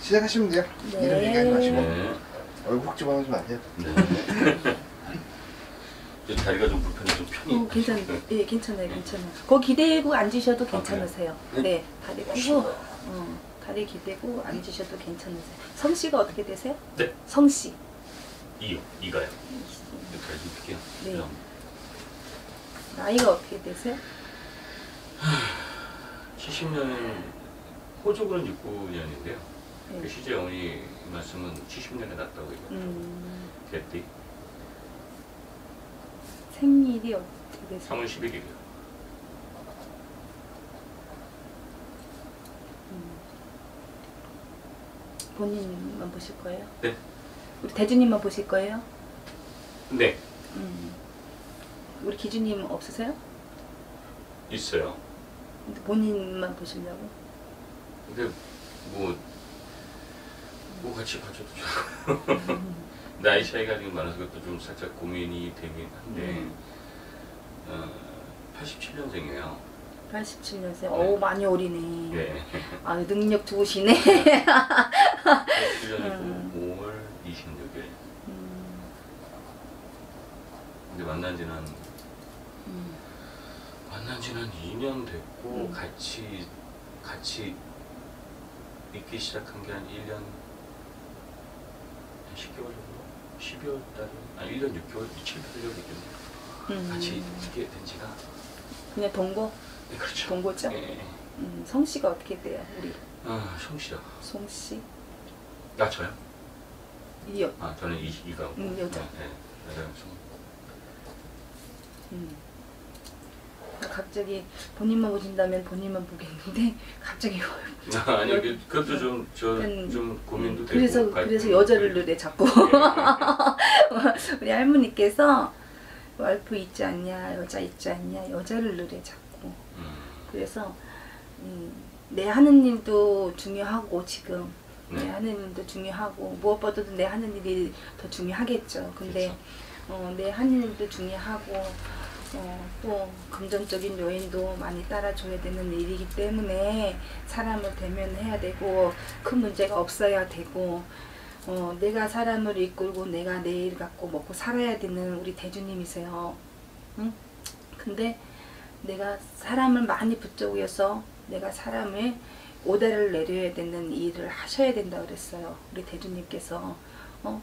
시작하시면 돼요. 네. 이런 얘기하지 마시고. 네. 얼굴 훅 집어넣지 마세요. 네. 다리가 좀 불편해 좀 편히. 예, 괜찮아요, 괜찮아요. 거기 기대고 앉으셔도 괜찮으세요. 네? 네, 다리 펴고, 다리 기대고 앉으셔도 괜찮으세요. 성씨가 어떻게 되세요? 네. 성씨. 이가요. 다리 좀 펴게요. 네. 나이가 어떻게 되세요? 70년, 호적으로는 69년인데요. 네. 그 시제 어머니 말씀은 70년에 났다고 해요. 개띠. 생일이 어떻게 되세요? 3월 11일이요. 본인만 보실 거예요? 네. 우리 대주님만 보실 거예요? 네. 우리 기주님 없으세요? 있어요. 근데 본인만 보시려고? 근데 뭐 같이 봐줘도 좋고. 나이 차이가 좀 많아서 그것도 좀 살짝 고민이 되긴 한데 87년생이에요. 87년생. 오, 많이 어리네. 네. 아, 능력 좋으시네. 87년이고 5월 26일. 근데 만난 지는 한 2년 됐고 같이 있기 시작한 게 한 1년 한 10개월 정도? 12월 달에 1년 6개월, 7개월이겠네요. 같이 있게 된 지가 그냥 동거? 네, 그렇죠. 동거죠? 네. 성씨가 어떻게 돼요, 우리? 송씨요. 송씨? 저요? 이요. 저는 이가 여자. 네. 여자 송. 갑자기 본인만 보신다면 본인만 보겠는데 갑자기 아니 그것도 좀 고민도 되고. 그래서 여자를 눈에 자꾸 우리 할머니께서 와이프 있지 않냐, 여자 있지 않냐, 여자를 눈에 자꾸. 그래서 내 하는 일도 중요하고 지금 내 하는 일도 중요하고 무엇보다도 내 하는 일이 더 중요하겠죠. 근데 그렇죠. 내 하는 일도 중요하고 또 금전적인 요인도 많이 따라줘야 되는 일이기 때문에 사람을 대면해야 되고 큰 문제가 없어야 되고 내가 사람을 이끌고 내가 내 일 갖고 먹고 살아야 되는 우리 대주님이세요. 응? 근데 내가 사람을 많이 붙잡고서 내가 사람을 오다를 내려야 되는 일을 하셔야 된다 그랬어요. 우리 대주님께서.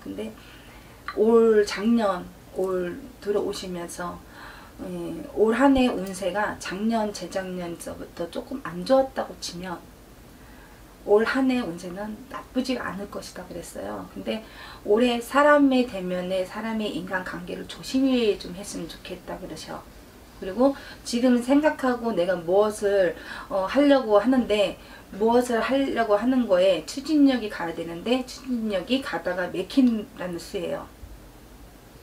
근데 작년 들어오시면서 올 한 해 운세가 작년, 재작년서부터 조금 안 좋았다고 치면 올 한 해 운세는 나쁘지가 않을 것이다 그랬어요. 근데 올해 사람의 대면에 사람의 인간관계를 조심히 좀 했으면 좋겠다 그러셔. 그리고 지금 생각하고 내가 무엇을 하려고 하는데 무엇을 하려고 하는 거에 추진력이 가야 되는데 추진력이 가다가 맥힌다는 수예요.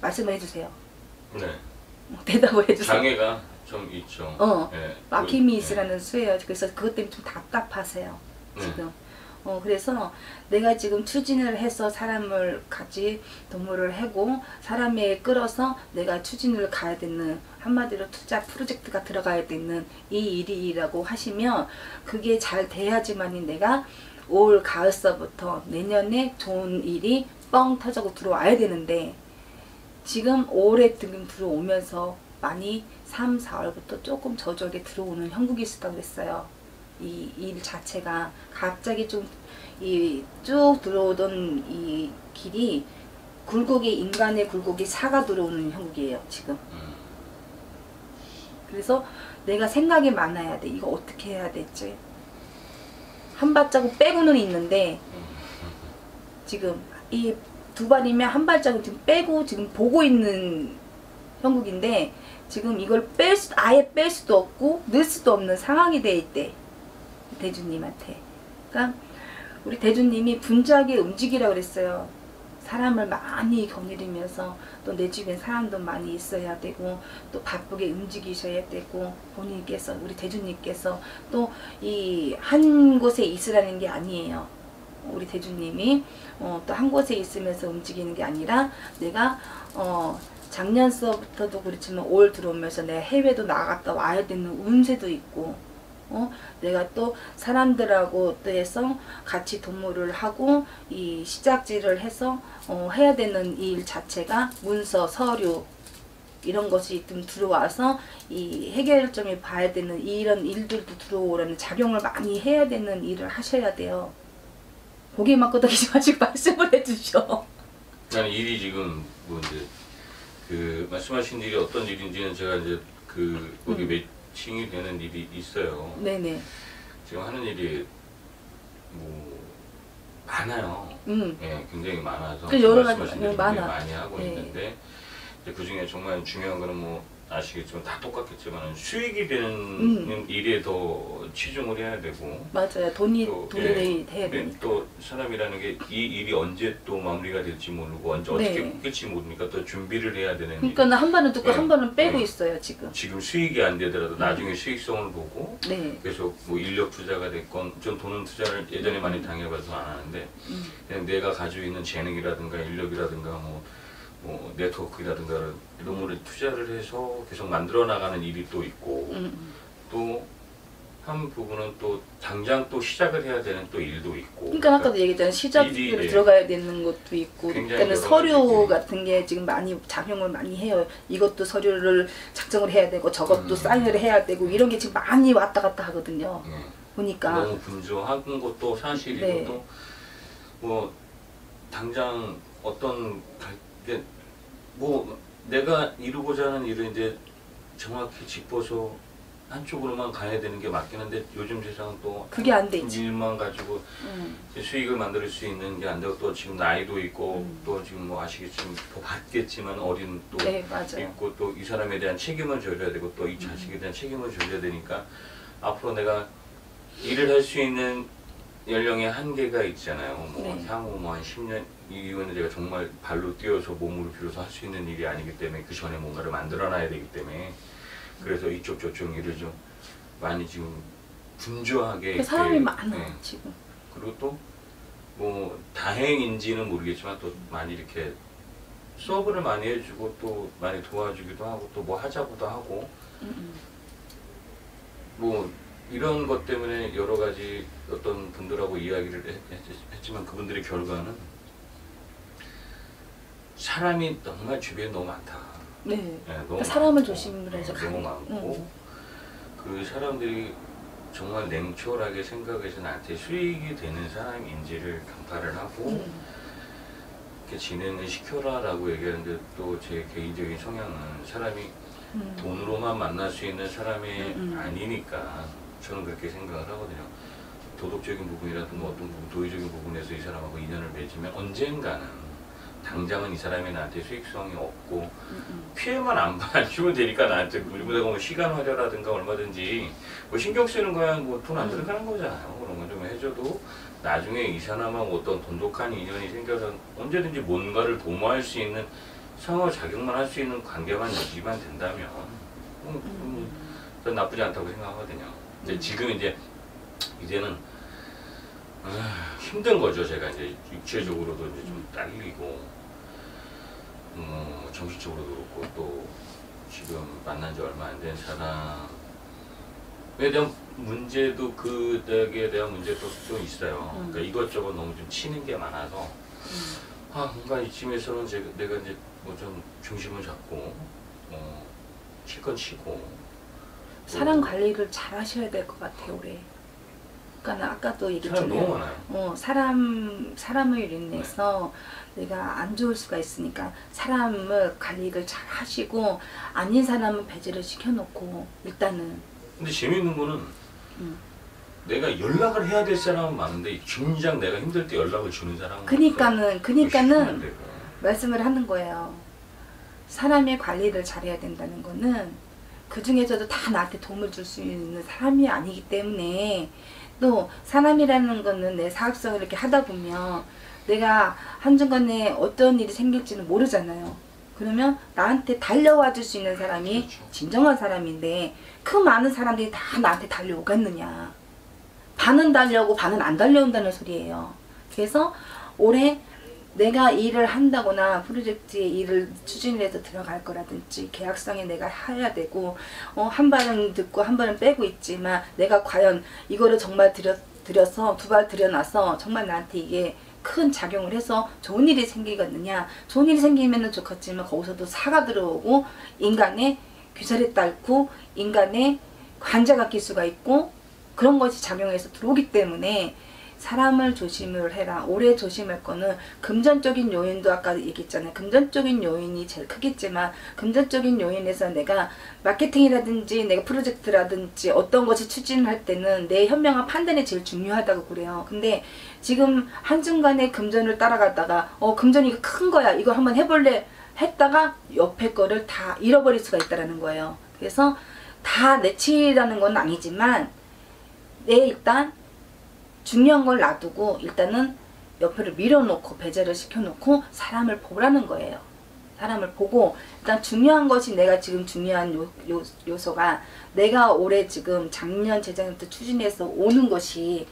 말씀을 해주세요. 네. 대답을 해주세요. 장애가 좀 있죠. 네. 막힘이 있으라는 수예요. 그래서 그것 때문에 좀 답답하세요. 지금. 그래서 내가 지금 추진을 해서 사람을 같이 동무를 하고 사람에 끌어서 내가 추진을 가야 되는 한마디로 투자 프로젝트가 들어가야 되는 이 일이라고 하시면 그게 잘 돼야지만이 내가 올 가을서부터 내년에 좋은 일이 뻥 터져고 들어와야 되는데 지금 올해 들어오면서 많이 3, 4월부터 조금 저절하게 들어오는 형국이 있었다고 그랬어요. 이 일 자체가 갑자기 좀 쭉 들어오던 이 길이 인간의 굴곡이 사가 들어오는 형국이에요 지금. 그래서 내가 생각이 많아야 돼. 이거 어떻게 해야 될지. 한 발자국 빼고는 있는데 지금 이 두 발이면 한 발자국 지금 빼고 지금 보고 있는 형국인데 지금 이걸 아예 뺄 수도 없고 넣을 수도 없는 상황이 돼 있대. 대주님한테. 그러니까 우리 대주님이 분주하게 움직이라고 그랬어요. 사람을 많이 거느리면서 또 내 주변 사람도 많이 있어야 되고 또 바쁘게 움직이셔야 되고 본인께서 우리 대주님께서 또 이 한 곳에 있으라는 게 아니에요. 우리 대주님이 또 한 곳에 있으면서 움직이는 게 아니라 내가 작년서부터도 그렇지만 올 들어오면서 내가 해외도 나갔다 와야 되는 운세도 있고 내가 또 사람들하고 또 해서 같이 동무를 하고 이 시작지를 해서 해야 되는 일 자체가 문서, 서류 이런 것이 좀 들어와서 이 해결점이 봐야 되는 이런 일들도 들어오려면 작용을 많이 해야 되는 일을 하셔야 돼요. 고개만 끄덕이지 마시고 말씀을 해주셔. 나는 일이 지금 뭐 이제 그 말씀하신 일이 어떤 일인지는 제가 이제 그 거기 매칭이 되는 일이 있어요. 네네. 지금 하는 일이 뭐 많아요. 예, 굉장히 많아서 그 여러 가지 말씀하신 대로 많아. 많이 하고 네. 있는데 그 중에 정말 중요한 거는 뭐 아시겠지만 다 똑같겠지만 수익이 되는 일에 더 치중을 해야 되고 맞아요. 돈이 예, 돼야 되니까. 또 사람이라는 게 이 일이 언제 또 마무리가 될지 모르고 언제 어떻게 네. 끊길지 모르니까 또 준비를 해야 되는 그러니까 한 번은 듣고 네. 한 번은 빼고 네. 있어요 지금. 지금 수익이 안 되더라도 나중에 수익성을 보고 네. 계속 뭐 인력 투자가 됐건 전 돈은 투자를 예전에 많이 당해봐서 안 하는데 그냥 내가 가지고 있는 재능이라든가 인력이라든가 뭐 네트워크라든가 이런 거를 투자를 해서 계속 만들어 나가는 일이 또 있고 또 한 부분은 또 당장 또 시작을 해야 되는 또 일도 있고 그러니까 아까도 얘기했잖아요. 시작으로 예. 들어가야 되는 것도 있고 굉장히 그러니까는 여러 서류 가지, 같은 게 지금 많이 작용을 많이 해요. 이것도 서류를 작성을 해야 되고 저것도 사인을 해야 되고 이런 게 지금 많이 왔다 갔다 하거든요. 예. 보니까 너무 분주한 것도 사실이고 네. 또 뭐 당장 어떤 뭐 내가 이루고자 하는 일을 이제 정확히 짚어서 한쪽으로만 가야 되는 게 맞긴 한데 요즘 세상은 또 그게 안 되지. 일만 가지고 수익을 만들 수 있는 게 안 되고 또 지금 나이도 있고 또 지금 뭐 아시겠지만 더 받겠지만 어린 또 네, 맞아요. 있고 또 이 사람에 대한 책임을 져야 되고 또 이 자식에 대한 책임을 져야 되니까 앞으로 내가 일을 할 수 있는 연령의 한계가 있잖아요. 뭐 네. 향후 뭐 한 10년 이후에는 제가 정말 발로 뛰어서 몸으로 비로소 할 수 있는 일이 아니기 때문에 그 전에 뭔가를 만들어놔야 되기 때문에 그래서 이쪽 저쪽 일을 좀 많이 지금 분주하게 사람이 많아 네. 지금. 그리고 또 뭐 다행인지는 모르겠지만 또 많이 이렇게 수업을 많이 해주고 또 많이 도와주기도 하고 또 뭐 하자고도 하고 뭐 이런 것 때문에 여러 가지 어떤 분들하고 이야기를 했지만 그분들의 결과는 사람이 정말 주변에 너무 많다. 네. 네, 그러니까 사람을 조심을 해서 너무 많고 그 사람들이 정말 냉철하게 생각해서 나한테 수익이 되는 사람인지를 간파를 하고 이렇게 진행을 시켜라라고 얘기하는데 또 제 개인적인 성향은 사람이 돈으로만 만날 수 있는 사람이 아니니까 저는 그렇게 생각을 하거든요. 도덕적인 부분이라든가 어떤 부분, 도의적인 부분에서 이 사람하고 인연을 맺으면 언젠가는 당장은 이 사람이 나한테 수익성이 없고 피해만 안 주면 되니까 나한테 내가 뭐 시간 활용이라든가 얼마든지 뭐 신경 쓰는 거야 뭐 돈 안 들어가는 거잖아요. 그런 거 좀 해줘도 나중에 이 사람하고 어떤 돈독한 인연이 생겨서 언제든지 뭔가를 도모할 수 있는 상호작용만 할 수 있는 관계만 유지만 된다면 전 나쁘지 않다고 생각하거든요. 근데 지금 이제는 힘든 거죠. 제가 이제 육체적으로도 이제 좀 딸리고 정신적으로도 그렇고 또 지금 만난 지 얼마 안 된 사람에 대한 문제도 그에 대한 문제도 좀 있어요. 그러니까 이것저것 너무 좀 치는 게 많아서 뭔가 이쯤에서는 내가 이제 뭐 좀 중심을 잡고 칠 건 치고 사람 관리를 잘 하셔야 될 것 같아요, 올해. 그러니까 아까도 얘기했잖아요. 사람 너무 많아요. 사람을 인해서 내가 안 좋을 수가 있으니까 사람을 관리를 잘 하시고 아닌 사람은 배제를 시켜놓고 일단은. 근데 재밌는 거는 내가 연락을 해야 될 사람은 많은데 진작 내가 힘들 때 연락을 주는 사람은 그니까는 말씀을 하는 거예요. 사람의 관리를 잘해야 된다는 거는 그 중에서도 다 나한테 도움을 줄 수 있는 사람이 아니기 때문에 또 사람이라는 거는 내 사업성을 이렇게 하다 보면 내가 한순간에 어떤 일이 생길지는 모르잖아요. 그러면 나한테 달려와 줄 수 있는 사람이 그렇죠. 진정한 사람인데 그 많은 사람들이 다 나한테 달려오겠느냐. 반은 달려오고 반은 안 달려온다는 소리예요. 그래서 올해 내가 일을 한다거나 프로젝트에 일을 추진해서 들어갈 거라든지 계약성에 내가 해야 되고 한 발은 듣고 한 발은 빼고 있지만 내가 과연 이거를 정말 들여서 두 발 들여놔서 정말 나한테 이게 큰 작용을 해서 좋은 일이 생기겠느냐. 좋은 일이 생기면 좋겠지만 거기서도 사가 들어오고 인간의 귀살이 닳고 인간의 관자가 낄 수가 있고 그런 것이 작용해서 들어오기 때문에 사람을 조심을 해라. 올해 조심할 거는 금전적인 요인도 아까 얘기했잖아요. 금전적인 요인이 제일 크겠지만 금전적인 요인에서 내가 마케팅이라든지 내가 프로젝트라든지 어떤 것을 추진할 때는 내 현명한 판단이 제일 중요하다고 그래요. 근데 지금 한순간에 금전을 따라가다가 금전이 큰 거야. 이거 한번 해볼래 했다가 옆에 거를 다 잃어버릴 수가 있다는 거예요. 그래서 다 내치라는 건 아니지만 일단 중요한 걸 놔두고 일단은 옆으로 밀어놓고 배제를 시켜놓고 사람을 보라는 거예요. 사람을 보고 일단 중요한 것이 내가 지금 중요한 요소가 내가 올해 지금 작년 재작년부터 추진해서 오는 것이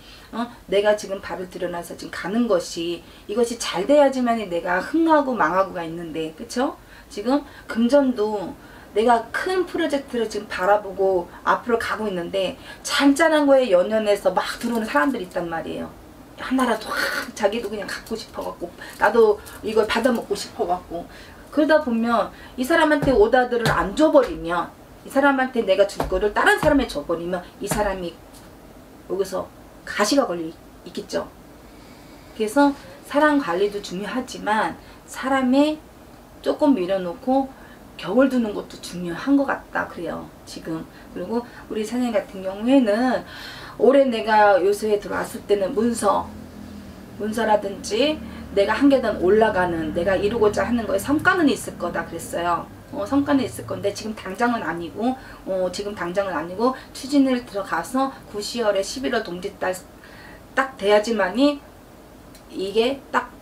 내가 지금 발을 들여놔서 지금 가는 것이 이것이 잘 돼야지만 내가 흥하고 망하고가 있는데 그쵸? 지금 금전도 내가 큰 프로젝트를 지금 바라보고 앞으로 가고 있는데 잔잔한 거에 연연해서 막 들어오는 사람들이 있단 말이에요. 하나라도 자기도 그냥 갖고 싶어갖고 나도 이걸 받아먹고 싶어갖고 그러다 보면 이 사람한테 오다들을 안 줘버리면 이 사람한테 내가 줄 거를 다른 사람에 줘버리면 이 사람이 여기서 가시가 걸려 있겠죠. 그래서 사람 관리도 중요하지만 사람에 조금 밀어놓고 격을 두는 것도 중요한 것 같다 그래요 지금. 그리고 우리 사장님 같은 경우에는 올해 내가 요소에 들어왔을 때는 문서라든지 내가 한 계단 올라가는 내가 이루고자 하는 거에 성과는 있을 거다 그랬어요. 성과는 있을 건데 지금 당장은 아니고 추진을 들어가서 9, 10월에 11월 동짓달 딱 돼야지만이 이게 딱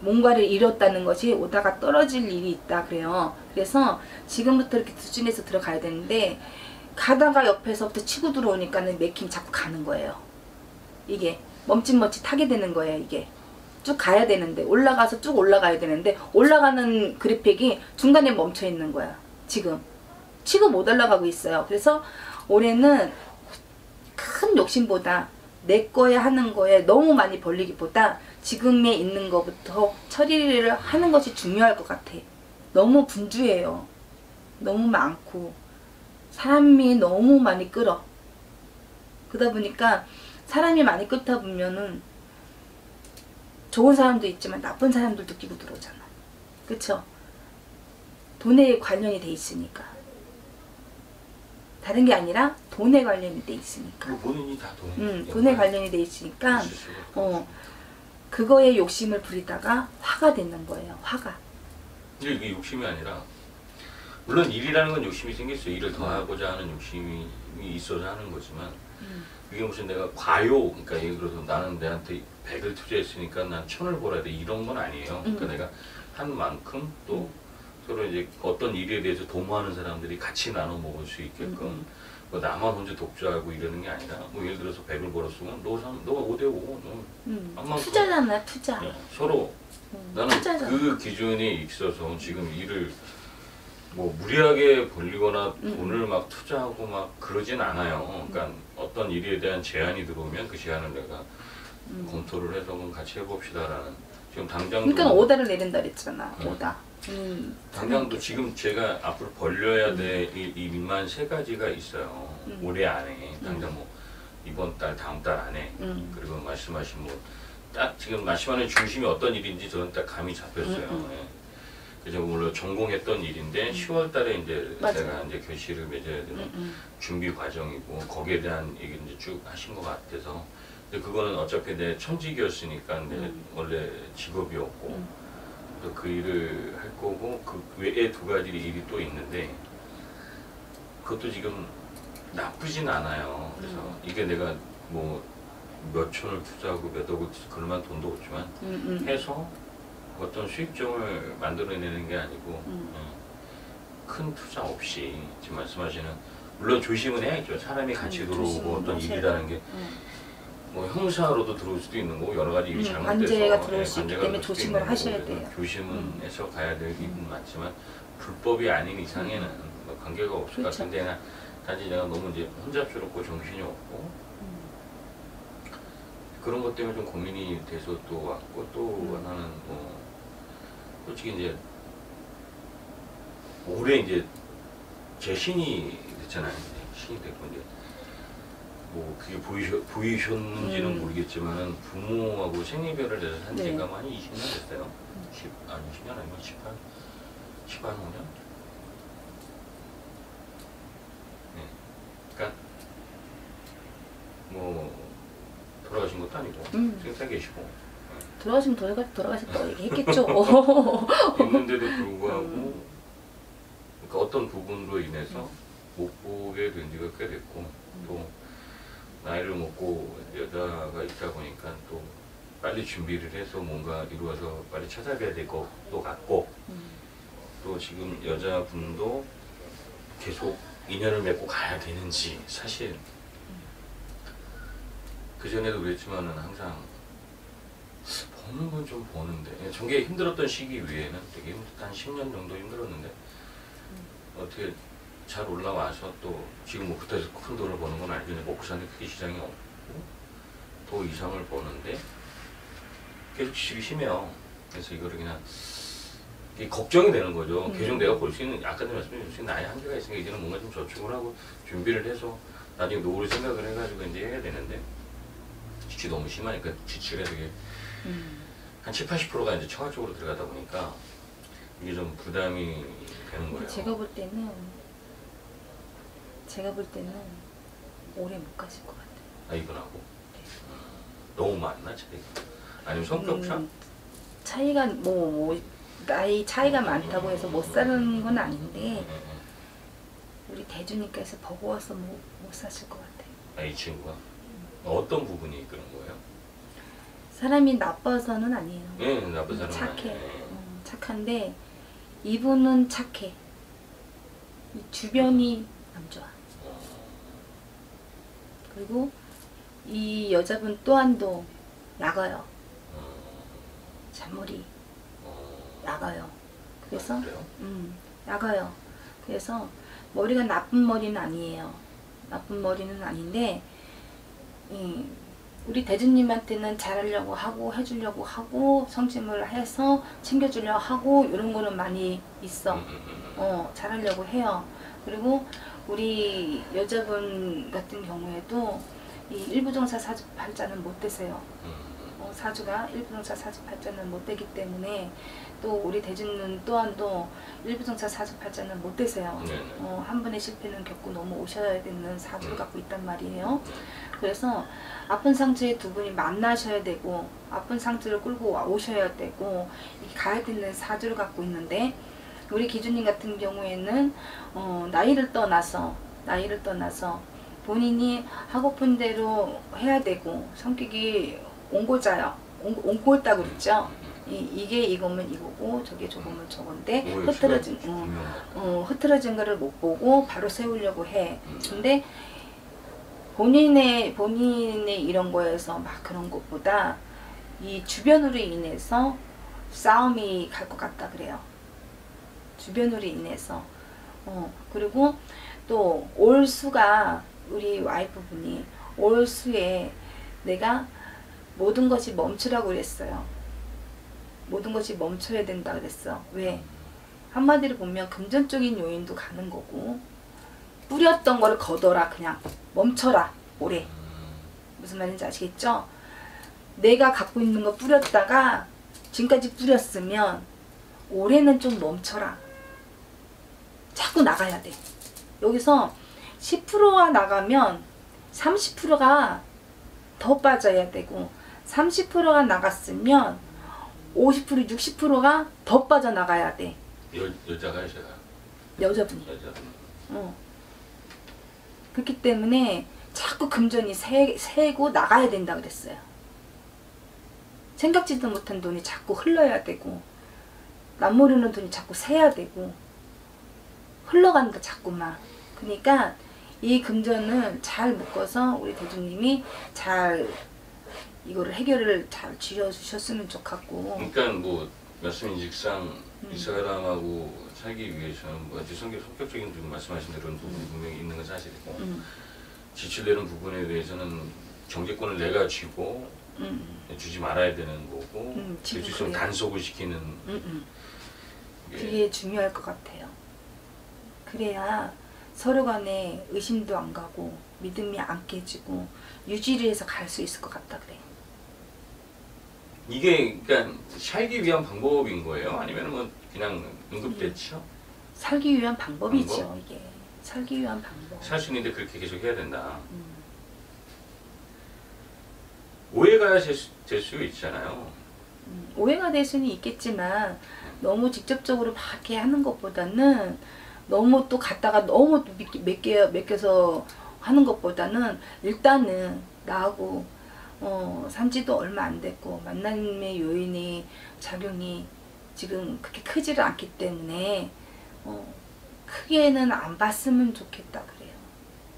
뭔가를 이뤘다는 것이 오다가 떨어질 일이 있다 그래요. 그래서 지금부터 이렇게 추진해서 들어가야 되는데 가다가 옆에서부터 치고 들어오니까는 맥힘 자꾸 가는 거예요. 이게 멈칫멈칫하게 되는 거예요. 이게 쭉 가야 되는데 올라가서 쭉 올라가야 되는데 올라가는 그래픽이 중간에 멈춰 있는 거야. 지금 치고 못 올라가고 있어요. 그래서 올해는 큰 욕심보다 내 거에 하는 거에 너무 많이 벌리기보다 지금에 있는 것부터 처리를 하는 것이 중요할 것 같아. 너무 분주해요. 너무 많고 사람이 너무 많이 끌어. 그러다 보니까 사람이 많이 끌다 보면은 좋은 사람도 있지만 나쁜 사람들도 끼고 들어오잖아. 그쵸? 돈에 관련이 돼 있으니까. 다른 게 아니라 돈에 관련이 돼 있으니까. 본인이 다 돈에 관련이 돼 있으니까 그거에 욕심을 부리다가 화가 되는 거예요. 화가. 근데 이게 욕심이 아니라 물론 일이라는 건 욕심이 생겼어요. 일을 더 하고자 하는 욕심이 있어서 하는 거지만 이게 무슨 내가 과요, 그러니까 예를 들어서 나는 내한테 100을 투자했으니까 난 1000을 벌어야 돼 이런 건 아니에요. 그러니까 내가 한 만큼 또 서로 이제 어떤 일에 대해서 도모하는 사람들이 같이 나눠 먹을 수 있게끔 뭐 나만 혼자 독주하고 이러는 게 아니라 뭐 예를 들어서 100을 벌었으면 너가 5대5 투자잖아. 투자. 네, 서로 나는 투자잖아. 그 기준에 있어서 지금 일을 뭐 무리하게 벌리거나 돈을 막 투자하고 막 그러진 않아요. 그러니까 어떤 일에 대한 제안이 들어오면 그 제안을 내가 검토를 해서 그럼 같이 해봅시다라는. 지금 당장도 그러니까 오다를 내린다 그랬잖아. 오다. 당장도 지금 제가 앞으로 벌려야 될 일만 3가지가 있어요. 올해 안에 당장 뭐 이번 달 다음 달 안에 그리고 말씀하신 뭐 딱 지금 말씀하는 중심이 어떤 일인지 저는 딱 감이 잡혔어요. 예. 그래서 물론 전공했던 일인데 10월 달에 이제 제가 이제 결실을 맺어야 되는 준비 과정이고 거기에 대한 얘기 이제 쭉 하신 것 같아서. 근데 그거는 어차피 내 천직이었으니까 내 원래 직업이었고 또 그 일을 할 거고 그 외에 2가지 일이 또 있는데 그것도 지금 나쁘진 않아요. 그래서 이게 내가 뭐 몇 천을 투자하고 몇 억을 그럴만 돈도 없지만 해서 어떤 수익점을 만들어내는 게 아니고 큰 투자 없이 지금 말씀하시는 물론 조심은 해야죠. 사람이 같이 들어오고 어떤 일이라는 게 뭐 형사로도 들어올 수도 있는 거고 여러 가지 일이 잘못돼서 관제가 들어올 수 있기 관제가 때문에 될 수도 조심을 있는 하셔야 거고 돼요. 조심은 해서 가야 되긴 맞지만 불법이 아닌 이상에는 뭐 관계가 없을 것 그렇죠. 같은데 단지 내가 너무 이제 혼잡스럽고 정신이 없고 그런 것 때문에 좀 고민이 돼서 또 왔고 또 하나는 뭐 솔직히 이제 올해 이제 제 신이 됐잖아요. 신이 됐고 이제 뭐 그게 보이셨는지는 모르겠지만은 부모하고 생이별을 해서 산 지가 한 20년 됐어요. 20년 아니면 18, 5년? 네. 그러니까 뭐 돌아가신 것도 아니고 생사 계시고 돌아가시면 돌아가셨다고 얘기했겠죠. 있는데도 불구하고 그러니까 어떤 부분으로 인해서 못 보게 된 지가 꽤 됐고 또 나이를 먹고 여자가 있다 보니까 또 빨리 준비를 해서 뭔가 이루어서 빨리 찾아가야 될 것도 같고 또 지금 여자분도 계속 인연을 맺고 가야 되는지 사실 그전에도 그랬지만은 항상 버는 건 좀 버는데 전게 힘들었던 시기 위에는 되게 한 10년 정도 힘들었는데 어떻게 잘 올라와서 또 지금 뭐 그때서 큰 돈을 버는 건 알겠는데 먹고 사는 크게 시장이 없고 더 이상을 버는데 계속 지식이 심해요. 그래서 이거를 그냥 이게 걱정이 되는 거죠. 계속 내가 볼 수 있는 아까도 말씀드린 수 있는 나의 한계가 있으니까 이제는 뭔가 좀 저축을 하고 준비를 해서 나중에 노후를 생각을 해가지고 이제 해야 되는데 지출이 너무 심하니까 지출에 되게 한 70~80%가 이제 처가 쪽으로 들어가다 보니까 이게 좀 부담이 되는 거예요. 제가 볼 때는 오래 못 가실 것 같아요. 아, 이분하고? 너무 많나 차이가? 아니면 성격차? 차이가 나이 차이가 많다고 해서 못 사는 건 아닌데 우리 대주님께서 버거워서 못 사실 것 같아요. 아, 이 친구가? 어떤 부분이 그런 거예요? 사람이 나빠서는 아니에요. 네, 나쁜 사람은 착해. 아니에요. 착한데 이분은 착해. 이 주변이 안 좋아. 그리고 이 여자분 또한도 나가요. 잔머리 나가요. 그래서 나가요. 그래서 머리가 나쁜 머리는 아니에요. 나쁜 머리는 아닌데 우리 대주님한테는 잘하려고 하고 해주려고 하고 성심을 해서 챙겨주려고 하고 이런 거는 많이 있어. 잘하려고 해요. 그리고 우리 여자분 같은 경우에도 이 일부종사 사주팔자는 못 되세요. 사주가 일부종사 사주팔자는 못 되기 때문에 또 우리 대주님 또한도 일부종사 사주팔자는 못 되세요. 한 번의 실패는 겪고 너무 오셔야 되는 사주를 갖고 있단 말이에요. 그래서 아픈 상처에 두 분이 만나셔야 되고 아픈 상처를 끌고 오셔야 되고 가야 되는 사주를 갖고 있는데 우리 기준님 같은 경우에는 나이를 떠나서 본인이 하고픈 대로 해야 되고 성격이 옹골자요. 옹골다고 그랬죠. 이게 이거면 이거고 저게 저거면 저건데 흐트러진 거를 못 보고 바로 세우려고 해. 근데 본인의 이런 거에서 막 그런 것보다 이 주변으로 인해서 싸움이 갈 것 같다 그래요. 주변으로 인해서. 그리고 또 올수가 우리 와이프분이 올수에 내가 모든 것이 멈추라고 그랬어요. 모든 것이 멈춰야 된다 그랬어. 왜? 한마디로 보면 금전적인 요인도 가는 거고 뿌렸던 거를 걷어라. 그냥 멈춰라. 올해. 무슨 말인지 아시겠죠? 내가 갖고 있는 거 뿌렸다가 지금까지 뿌렸으면 올해는 좀 멈춰라. 자꾸 나가야 돼. 여기서 10%가 나가면 30%가 더 빠져야 되고 30%가 나갔으면 50%, 60%가 더 빠져나가야 돼. 여자가요, 제가? 여자분이. 그렇기 때문에 자꾸 금전이 새고 나가야 된다 그랬어요. 생각지도 못한 돈이 자꾸 흘러야 되고 남모르는 돈이 자꾸 새야 되고 흘러간다 자꾸만. 그러니까 이 금전을 잘 묶어서 우리 대주님이 잘 이거를 해결을 잘 지어주셨으면 좋겠고. 그러니까 뭐 말씀인즉상 이 사람하고 살기 위해서는 뭐 성격적인 지금 말씀하신 대로 부분이 분명히 있는 건 사실이고 지출되는 부분에 대해서는 경제권을 내가 쥐고 주지 말아야 되는 거고 좀 단속을 시키는 그게 중요할 것 같아요. 그래야 서로 간에 의심도 안 가고 믿음이 안 깨지고 유지를 해서 갈 수 있을 것 같다 그래. 이게 그러니까 살기 위한 방법인 거예요? 아니면 뭐 그냥 응급대처? 살기 위한 방법이죠. 이게 살기 위한 방법. 살 수 있는데 그렇게 계속 해야 된다. 오해가 될 수 있잖아요. 오해가 될 수는 있겠지만 너무 직접적으로 막 이렇게 하는 것보다는 너무 또 갔다가 너무 맡겨서 하는 것보다는 일단은 나하고 산지도 얼마 안 됐고 만남의 요인이 작용이 지금 그렇게 크지를 않기 때문에 크게는 안 봤으면 좋겠다 그래요.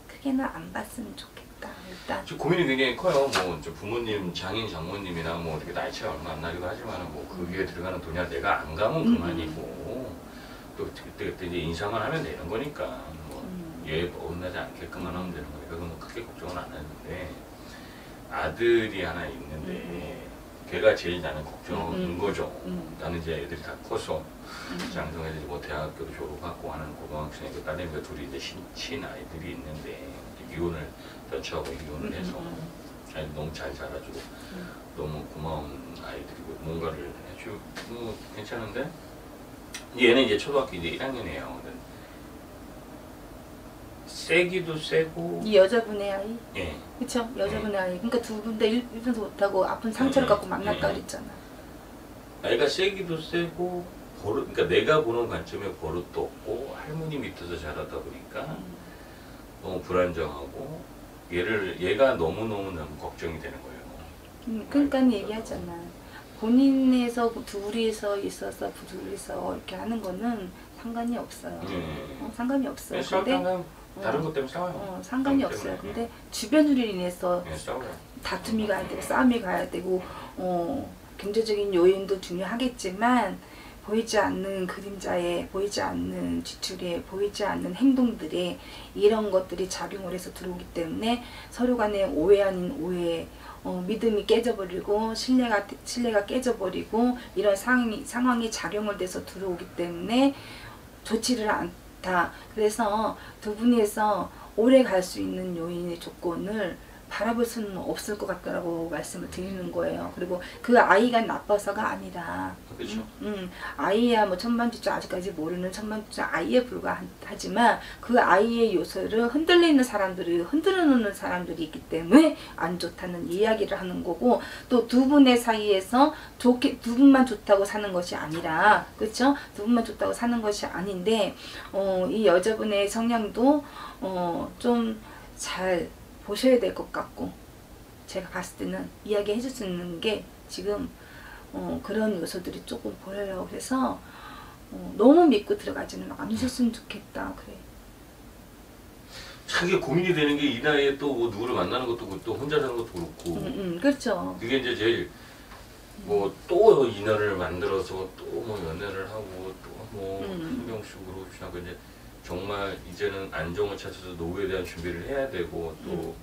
크게는 안 봤으면 좋겠다. 일단 지금 고민이 굉장히 커요. 뭐 부모님, 장인, 장모님이나 뭐 이렇게 나이 차가 얼마 안 나기도 하지만 뭐 거기에 들어가는 돈이야 내가 안 가면 그만이고 또 그때 이제 인사만 하면 되는 거니까 뭐 얘 혼나지 않게끔만 하면 되는 거니까 그건 크게 걱정은 안 하는데 아들이 하나 있는데 걔가 제일 나는 걱정인 거죠. 나는 이제 애들이 다 커서 장성애들이 뭐 대학교도 졸업하고 하는 고등학생이고 딸내미가 둘이 이제 친 아이들이 있는데 이혼을 여차하고 이혼을 해서 아이들 너무 잘 자라주고 너무 고마운 아이들이고 뭔가를 해주고 뭐 괜찮은데 얘는 이제 초등학교 이제 1학년이에요. 세기도 세고 이 여자분의 아이? 예. 그쵸? 여자분의 아이. 그러니까 두 분 다 일편도 못하고 아픈 상처를 갖고 만났다 그랬잖아. 아이가 세기도 세고 그러니까 내가 보는 관점에 버릇도 없고 할머니 밑에서 자라다 보니까 너무 불안정하고 얘가 너무 걱정이 되는 거예요. 그러니까 얘기하잖아. 본인에서 둘이서 있어서 둘이서 이렇게 하는 거는 상관이 없어요. 상관이 없어요. 근데 다른 것 때문에 싸워요. 상관이 없어요. 근데 주변으로 인해서 싸워요. 다툼이 가야 되고 싸움이 가야 되고 경제적인 요인도 중요하겠지만 보이지 않는 그림자에 보이지 않는 지출에 보이지 않는 행동들에 이런 것들이 작용을 해서 들어오기 때문에 서로 간에 오해 아닌 오해 믿음이 깨져버리고 신뢰가 깨져버리고 이런 상황이 작용을 돼서 들어오기 때문에 좋지를 않다. 그래서 두 분이서 오래 갈 수 있는 요인의 조건을 바라볼 수는 없을 것 같다고 말씀을 드리는 거예요. 그리고 그 아이가 나빠서가 아니라 그렇죠. 아이야 뭐 천만지축 아직까지 모르는 천만지축 아이에 불과하지만 그 아이의 요소를 흔들리는 사람들이 흔들어 놓는 사람들이 있기 때문에 안 좋다는 이야기를 하는 거고 또 두 분의 사이에서 두 분만 좋다고 사는 것이 아니라 그렇죠? 두 분만 좋다고 사는 것이 아닌데 이 여자분의 성향도 좀 잘 보셔야 될 것 같고 제가 봤을 때는 이야기해 줄 수 있는 게 지금 그런 요소들이 조금 보여요. 그래서 너무 믿고 들어가지는 않으셨으면 좋겠다. 그래. 참 이게 고민이 되는 게 이 나이에 또 뭐 누구를 만나는 것도 그렇고 또 혼자 사는 것도 그렇고 그렇죠. 그게 이제 제일 뭐 또 인연을 만들어서 또 뭐 연애를 하고 또 뭐 신경식으로 지나고 이제 정말 이제는 안정을 찾아서 노후에 대한 준비를 해야 되고 또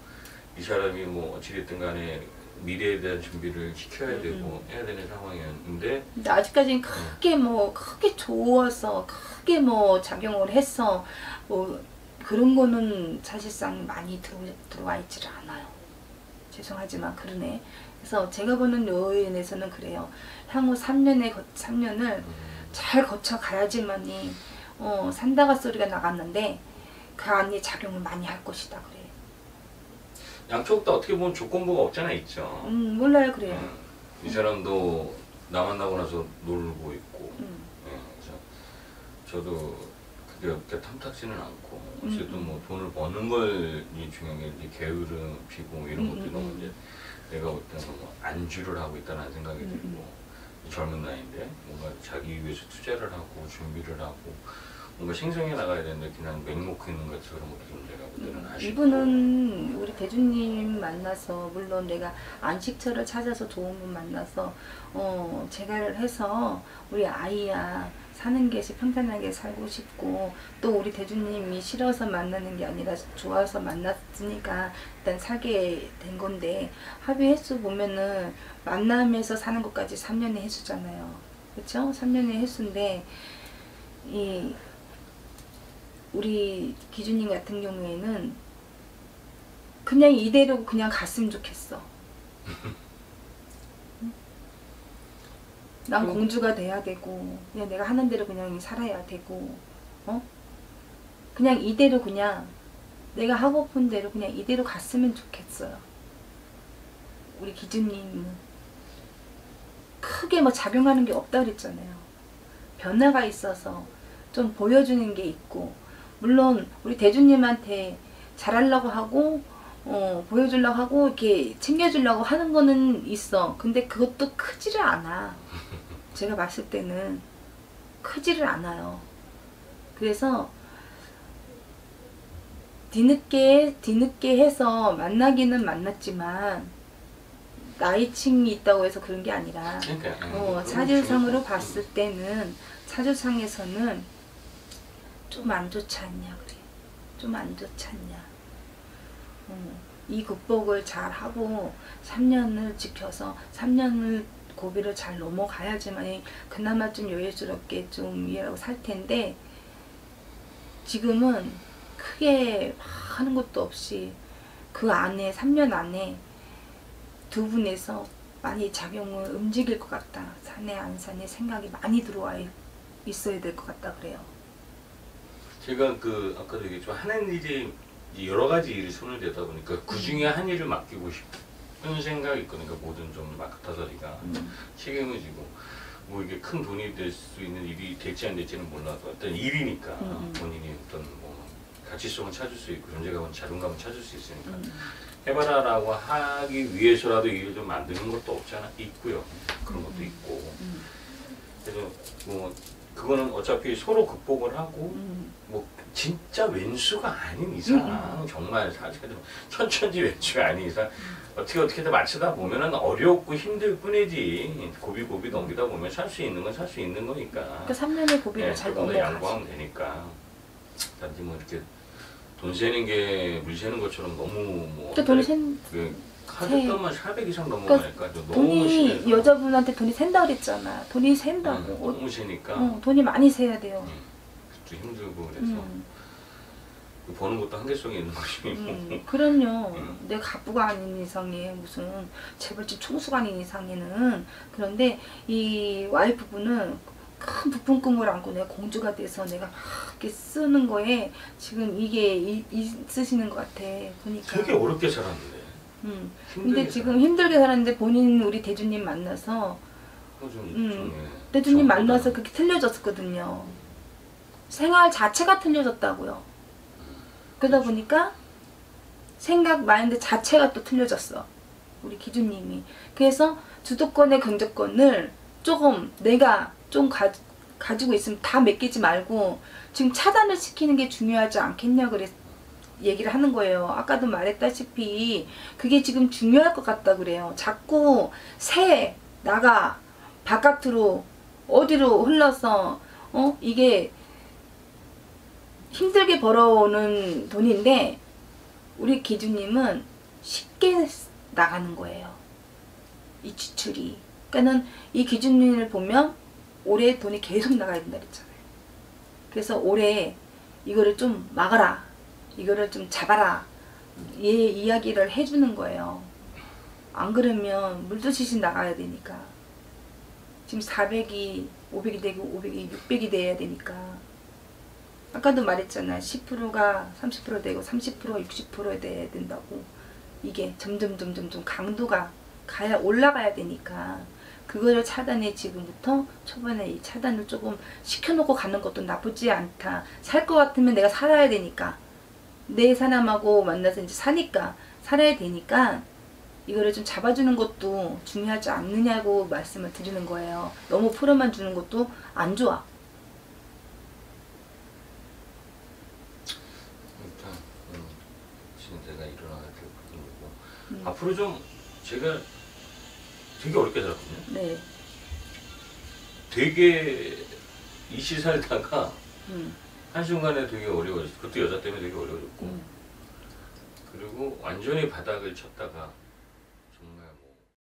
이 사람이 뭐 어찌됐든 간에 미래에 대한 준비를 시켜야 되고 해야 되는 상황이었는데 근데 아직까지는 크게 좋아서 크게 뭐 작용을 했어 뭐 그런 거는 사실상 많이 들어와 있지를 않아요. 죄송하지만 그러네. 그래서 제가 보는 요인에서는 그래요. 향후 3년을 잘 거쳐가야지만이 산다가 소리가 나갔는데 그 안에 작용을 많이 할 것이다 그래. 양쪽 다 어떻게 보면 조건부가 없잖아 있죠. 몰라요 그래요. 이 사람도 나 만나고 나서 놀고 있고 그래서 저도 그게 그렇게 탐탁지는 않고 어쨌든 뭐 돈을 버는 걸 중요한 게 이제 게으름 피고 이런 것들이 너무 이제 내가 볼 때는 뭐 안주를 하고 있다는 생각이 들고 젊은 나이인데 뭔가 자기 위해서 투자를 하고 준비를 하고 뭔가 생성해 나가야 되는데 그냥 맹목해 있는 것처럼 어떻게 문제가 그때는 하시고. 이분은 우리 대주님 만나서 물론 내가 안식처를 찾아서 좋은 분 만나서 제가를 해서 우리 아이야 사는 것이 평탄하게 살고 싶고 또 우리 대주님이 싫어서 만나는 게 아니라 좋아서 만났으니까 일단 살게 된 건데 합의 횟수 보면은 만남에서 사는 것까지 3년의 횟수잖아요. 그렇죠? 3년의 횟수인데 이 우리 기준님 같은 경우에는 그냥 이대로 그냥 갔으면 좋겠어. 난 공주가 돼야 되고 그냥 내가 하는 대로 그냥 살아야 되고 그냥 이대로 그냥 내가 하고픈 대로 그냥 이대로 갔으면 좋겠어요. 우리 기준님은 크게 뭐 작용하는 게 없다 그랬잖아요. 변화가 있어서 좀 보여주는 게 있고 물론 우리 대주님한테 잘하려고 하고 보여주려고 하고 이렇게 챙겨주려고 하는 거는 있어. 근데 그것도 크지를 않아. 제가 봤을 때는 크지를 않아요. 그래서 뒤늦게 해서 만나기는 만났지만 나이층이 있다고 해서 그런 게 아니라 사주상으로 봤을 때는 사주상에서는 좀 안 좋지 않냐 그래. 좀 안 좋지 않냐. 이 극복을 잘 하고 3년을 지켜서 3년을 고비를 잘 넘어가야지만 그나마 좀 여유스럽게 좀 일하고 살 텐데 지금은 크게 하는 것도 없이 그 안에 3년 안에 두 분에서 많이 작용을 움직일 것 같다. 사내 안 사내 생각이 많이 들어와 있어야 될 것 같다 그래요. 제가 아까도 얘기했지만 하는 일이 여러 가지 일이 손을 대다 보니까 그 중에 한 일을 맡기고 싶은 생각이 있거든요. 모든 좀 맡아서리가 책임을 지고 뭐 이게 큰 돈이 될 수 있는 일이 될지 안 될지는 몰라도 어떤 일이니까 본인이 어떤 뭐 가치성을 찾을 수 있고 존재감은 자존감을 찾을 수 있으니까 해봐라라고 하기 위해서라도 일을 좀 만드는 것도 없지 않아 있고요. 그런 것도 있고 그래서 뭐 그거는 어차피 서로 극복을 하고 뭐 진짜 왼수가 아닌 이상 정말 사실은 천천지 왼수가 아닌 이상 어떻게든 맞추다 보면은 어렵고 힘들 뿐이지 고비 넘기다 보면 살 수 있는 건 살 수 있는 거니까 그 3년의 고비를 잘 넘어가지. 양보하면 되니까 단지 뭐 이렇게 돈 세는 게 물 세는 것처럼 너무 뭐 또 돈이 센 카드값만 400 이상 넘어가니까 너무 돈이 심해서. 여자분한테 돈이 샌다 그랬잖아. 돈이 샌다고. 너무 세니까 돈이 많이 세야 돼요. 좀 힘들고 그래서 버는 것도 한계성이 있는 것이고 그럼요. 내가 갑부가 아닌 이상에 무슨 재벌집 총수가 아닌 이상에는 그런데 이 와이프분은 큰 부푼 꿈을 안고 내가 공주가 돼서 내가 막 이렇게 쓰는 거에 지금 이게 있으시는 것 같아 보니까. 되게 어렵게 살았는데. 근데 지금 힘들게 살았는데 본인 우리 대주님 만나서 대주님 만나서 그렇게 틀려졌었거든요. 생활 자체가 틀려졌다고요. 그러다 보니까 생각 마인드 자체가 또 틀려졌어. 우리 기준님이. 그래서 주도권의 경제권을 조금 내가 좀 가지고 있으면 다 맡기지 말고 지금 차단을 시키는 게 중요하지 않겠냐 그래 얘기를 하는 거예요. 아까도 말했다시피 그게 지금 중요할 것 같다 그래요. 자꾸 나가 바깥으로 어디로 흘러서 이게 힘들게 벌어오는 돈인데 우리 기준님은 쉽게 나가는 거예요. 이 지출이. 그러니까는 이 기준님을 보면 올해 돈이 계속 나가야 된다 그랬잖아요. 그래서 올해 이거를 좀 막아라. 이거를 좀 잡아라. 이야기를 해주는 거예요. 안 그러면 물두시시 나가야 되니까. 지금 400이 500이 되고 500이 600이 돼야 되니까. 아까도 말했잖아. 10%가 30% 되고 30%가 60% 돼야 된다고. 이게 점점 강도가 올라가야 되니까 그거를 차단해 지금부터 초반에 이 차단을 조금 시켜놓고 가는 것도 나쁘지 않다. 살 것 같으면 내가 살아야 되니까 내 사람하고 만나서 이제 살아야 되니까 이거를 좀 잡아주는 것도 중요하지 않느냐고 말씀을 드리는 거예요. 너무 풀어만 주는 것도 안 좋아. 떨어지는 데가 일어나게 되는 거고 앞으로 좀 제가 되게 어렵게 살았거든요. 네. 되게 이씨 살다가 음. 한순간에 되게 어려워졌어. 그것도 여자 때문에 되게 어려워졌고 그리고 완전히 바닥을 쳤다가